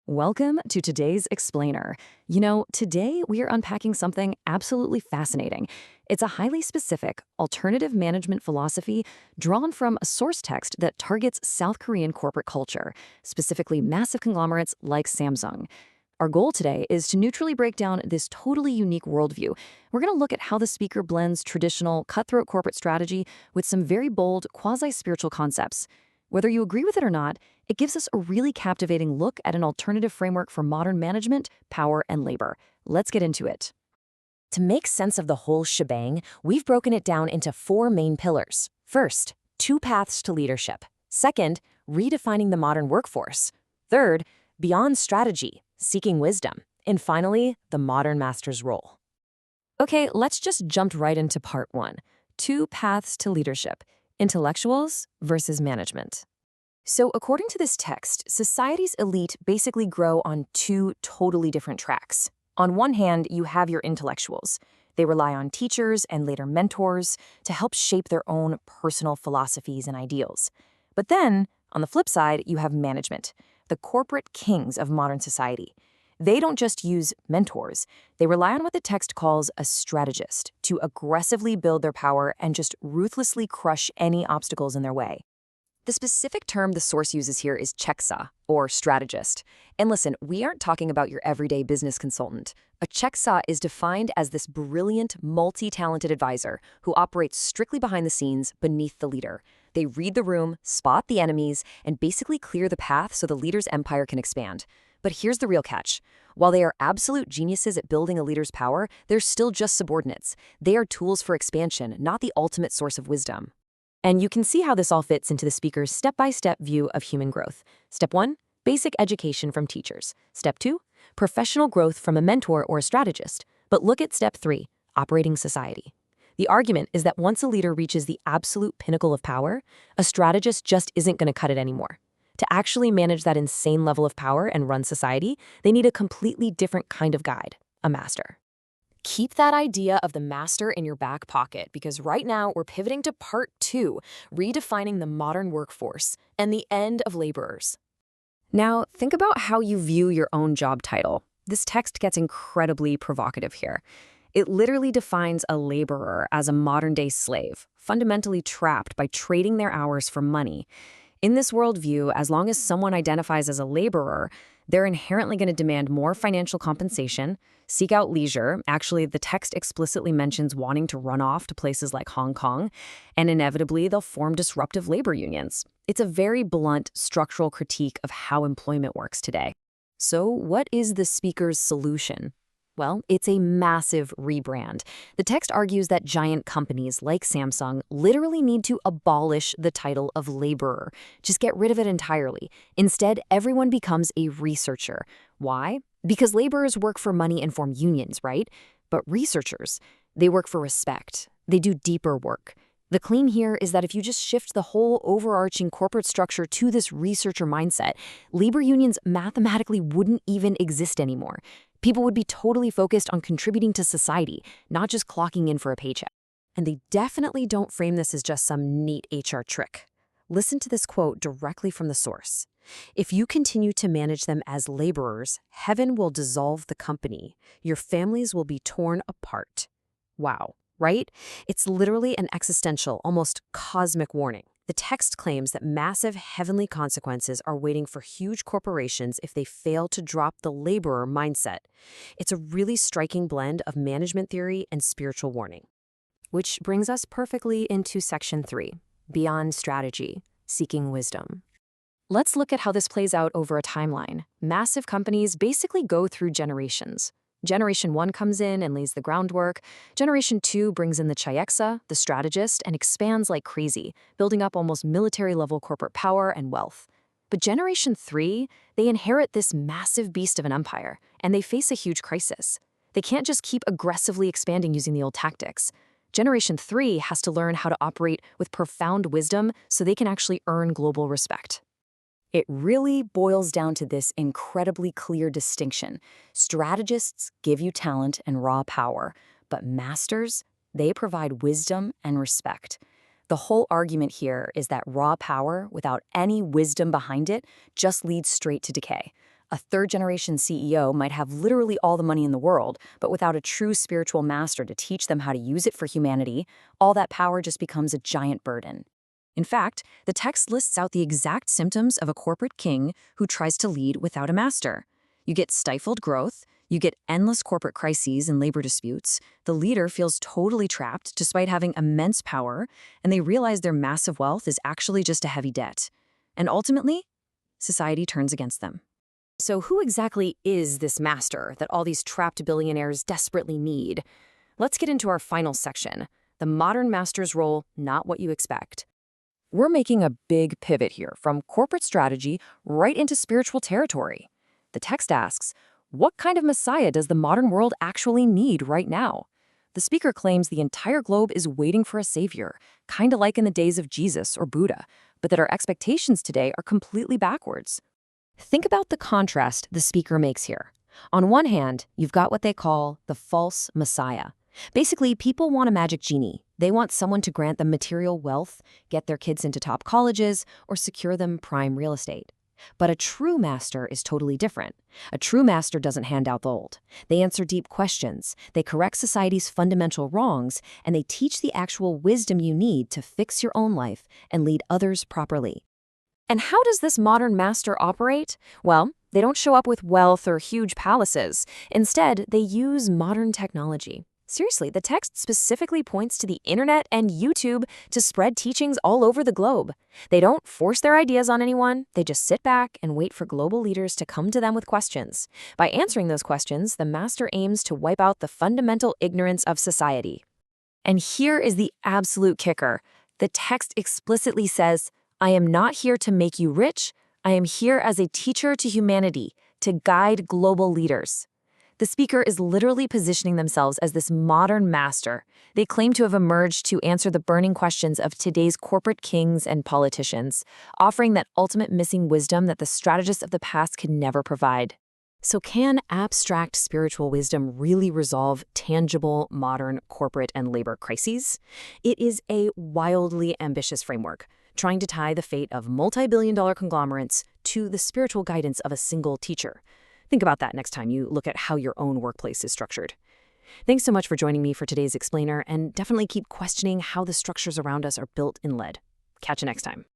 Welcome to today's Explainer. Today we are unpacking something absolutely fascinating. It's a highly specific alternative management philosophy drawn from a source text that targets South Korean corporate culture, specifically massive conglomerates like Samsung. Our goal today is to neutrally break down this totally unique worldview. We're going to look at how the speaker blends traditional, cutthroat corporate strategy with some very bold, quasi-spiritual concepts. Whether you agree with it or not, it gives us a really captivating look at an alternative framework for modern management, power, and labor. Let's get into it. To make sense of the whole shebang, we've broken it down into four main pillars. First, two paths to leadership. Second, redefining the modern workforce. Third, beyond strategy, seeking wisdom. And finally, the modern master's role. Okay, let's just jump right into part one. Two paths to leadership: intellectuals versus management. So according to this text, society's elite basically grow on two totally different tracks. On one hand, you have your intellectuals. They rely on teachers and later mentors to help shape their own personal philosophies and ideals. But then, on the flip side, you have management, the corporate kings of modern society. They don't just use mentors. They rely on what the text calls a strategist to aggressively build their power and just ruthlessly crush any obstacles in their way. The specific term the source uses here is checksa, or strategist. And listen, we aren't talking about your everyday business consultant. A checksa is defined as this brilliant, multi-talented advisor who operates strictly behind the scenes beneath the leader. They read the room, spot the enemies, and basically clear the path so the leader's empire can expand. But here's the real catch. While they are absolute geniuses at building a leader's power, they're still just subordinates. They are tools for expansion, not the ultimate source of wisdom. And you can see how this all fits into the speaker's step-by-step view of human growth. Step 1, basic education from teachers. Step 2, professional growth from a mentor or a strategist. But look at Step 3, operating society. The argument is that once a leader reaches the absolute pinnacle of power, a strategist just isn't going to cut it anymore. To actually manage that insane level of power and run society, they need a completely different kind of guide, a master. Keep that idea of the master in your back pocket because right now we're pivoting to part 2, redefining the modern workforce and the end of laborers. Now, think about how you view your own job title. This text gets incredibly provocative here. It literally defines a laborer as a modern-day slave, fundamentally trapped by trading their hours for money. In this worldview, as long as someone identifies as a laborer, they're inherently going to demand more financial compensation, seek out leisure. Actually, the text explicitly mentions wanting to run off to places like Hong Kong, and inevitably they'll form disruptive labor unions. It's a very blunt, structural critique of how employment works today. So what is the speaker's solution? Well, it's a massive rebrand. The text argues that giant companies like Samsung literally need to abolish the title of laborer. Just get rid of it entirely. Instead, everyone becomes a researcher. Why? Because laborers work for money and form unions, right? But researchers, they work for respect. They do deeper work. The claim here is that if you just shift the whole overarching corporate structure to this researcher mindset, labor unions mathematically wouldn't even exist anymore. People would be totally focused on contributing to society, not just clocking in for a paycheck. And they definitely don't frame this as just some neat HR trick. Listen to this quote directly from the source. "If you continue to manage them as laborers, heaven will dissolve the company. Your families will be torn apart." Wow, right? It's literally an existential, almost cosmic warning. The text claims that massive heavenly consequences are waiting for huge corporations if they fail to drop the laborer mindset. It's a really striking blend of management theory and spiritual warning. Which brings us perfectly into section 3, beyond strategy, seeking wisdom. Let's look at how this plays out over a timeline. Massive companies basically go through generations. Generation 1 comes in and lays the groundwork. Generation 2 brings in the Chayeksa, the strategist, and expands like crazy, building up almost military-level corporate power and wealth. But Generation 3, they inherit this massive beast of an empire, and they face a huge crisis. They can't just keep aggressively expanding using the old tactics. Generation 3 has to learn how to operate with profound wisdom so they can actually earn global respect. It really boils down to this incredibly clear distinction. Strategists give you talent and raw power, but masters, they provide wisdom and respect. The whole argument here is that raw power, without any wisdom behind it, just leads straight to decay. A third-generation CEO might have literally all the money in the world, but without a true spiritual master to teach them how to use it for humanity, all that power just becomes a giant burden. In fact, the text lists out the exact symptoms of a corporate king who tries to lead without a master. You get stifled growth, you get endless corporate crises and labor disputes, the leader feels totally trapped despite having immense power, and they realize their massive wealth is actually just a heavy debt. And ultimately, society turns against them. So who exactly is this master that all these trapped billionaires desperately need? Let's get into our final section, the modern master's role, not what you expect. We're making a big pivot here from corporate strategy right into spiritual territory. The text asks, what kind of messiah does the modern world actually need right now? The speaker claims the entire globe is waiting for a savior, kind of like in the days of Jesus or Buddha, but that our expectations today are completely backwards. Think about the contrast the speaker makes here. On one hand, you've got what they call the false messiah. Basically, people want a magic genie. They want someone to grant them material wealth, get their kids into top colleges, or secure them prime real estate. But a true master is totally different. A true master doesn't hand out gold. They answer deep questions, they correct society's fundamental wrongs, and they teach the actual wisdom you need to fix your own life and lead others properly. And how does this modern master operate? Well, they don't show up with wealth or huge palaces. Instead, they use modern technology. Seriously, the text specifically points to the internet and YouTube to spread teachings all over the globe. They don't force their ideas on anyone. They just sit back and wait for global leaders to come to them with questions. By answering those questions, the master aims to wipe out the fundamental ignorance of society. And here is the absolute kicker. The text explicitly says, I am not here to make you rich. I am here as a teacher to humanity, to guide global leaders. The speaker is literally positioning themselves as this modern master. They claim to have emerged to answer the burning questions of today's corporate kings and politicians, offering that ultimate missing wisdom that the strategists of the past could never provide. So can abstract spiritual wisdom really resolve tangible, modern corporate and labor crises? It is a wildly ambitious framework, trying to tie the fate of multi-billion-dollar conglomerates to the spiritual guidance of a single teacher. Think about that next time you look at how your own workplace is structured. Thanks so much for joining me for today's Explainer, and definitely keep questioning how the structures around us are built and led. Catch you next time.